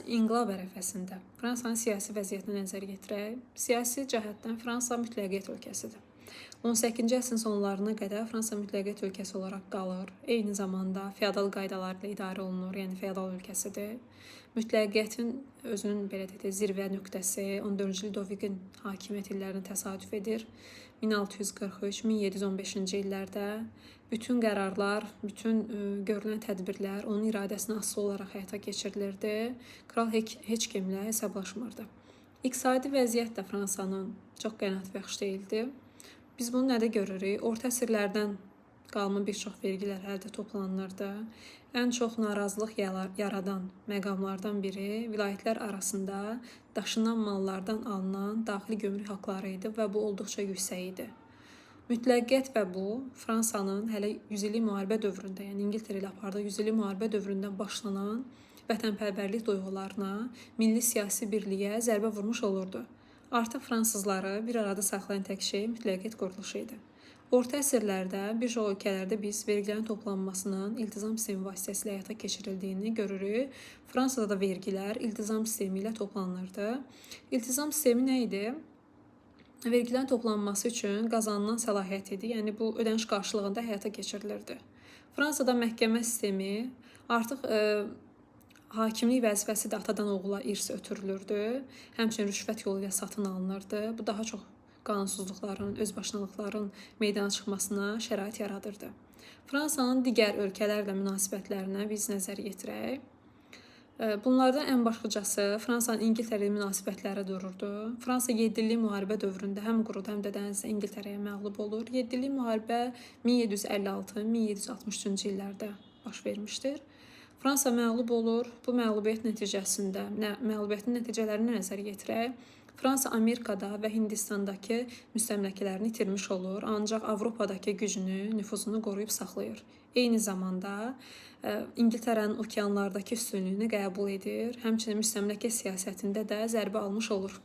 İnqilab ərəfəsində Fransanın siyasi vəziyyətinə nəzər yetirək. Siyasi cəhətdən Fransa mütləqiyyət ölkəsidir. 18-ci əsrin sonlarına qədər Fransa mütləqiyyət ölkəsi olaraq qalır. Eyni zamanda feodal qaydalarla idarə olunur, yəni feodal ölkəsidir. Mütləqiyyətin özünün belə deyək, zirvə nöqtəsi 14-cü Ludovikin hakimiyyət illərinə təsadüf edir. 1643-1715-ci illərdə bütün qərarlar, bütün görülən tədbirlər onun iradəsinə asılı olaraq həyata keçirilirdi. Kral heç kimlə hesablaşmırdı. İqtisadi vəziyyət də Fransanın çox qənaətbəxş deyildi. Biz bunu nədə görürük? Orta əsrlərdən qalma bir çox vergilər əldə toplanılırdı. Ən çox narazılıq yaradan məqamlardan biri vilayətlər arasında daşınan mallardan alınan daxili gömrük haqları idi və bu olduqca yüksək idi. Mütləqiyyət və bu Fransanın hələ 100 illik müharibə dövründə, yəni İngiltərə ilə apardığı 100 illik müharibə dövründən başlanan vətənpərvərlik duyğularına, milli siyasi birliyə zərbə vurmuş olurdu. Artıq fransızları bir arada saxlayan tək şey mütləqiyyət quruluşu idi. Orta əsrlərdə bir çox ölkələrdə biz vergilərin toplanmasının iltizam sistemi vasitəsilə həyata keçirildiyini görürük. Fransada da vergilər iltizam sistemi ilə toplanılırdı. İltizam sistemi nə idi? Vergilərin toplanması üçün qazanılan səlahiyyət idi. Yəni bu ödəniş qarşılığında həyata keçirilirdi. Fransada məhkəmə sistemi artıq hakimlik vəzifəsi də atadan oğula irs ötürülürdü. Həmçinin rüşvət yolu ilə satın alınırdı. Bu daha çox qanunsuzluqların, özbaşınalıqların meydana çıxmasına şərait yaradırdı. Fransanın digər ölkələrlə münasibətlərinə biz nəzər yetirək. Bunlardan ən başlıcası Fransanın İngiltərə ilə münasibətləri dururdu. Fransa 7 illik müharibə dövründə həm qurudu, həm də dənizdə İngiltərəyə məğlub olur. 7 illik müharibə 1756-1763-cü illərdə baş vermişdir. Fransa məğlub olur. Bu məğlubiyyət nəticəsində, məğlubiyyətin nəticələrini nəzər yetirək. Fransa Amerikada və Hindistandakı müstəmləkələrini itirmiş olur, ancaq Avropadakı gücünü, nüfuzunu qoruyub saxlayır. Eyni zamanda İngiltərənin okeanlardakı üstünlüyünü qəbul edir, həmçinin müstəmləkə siyasətində də zərbə almış olur.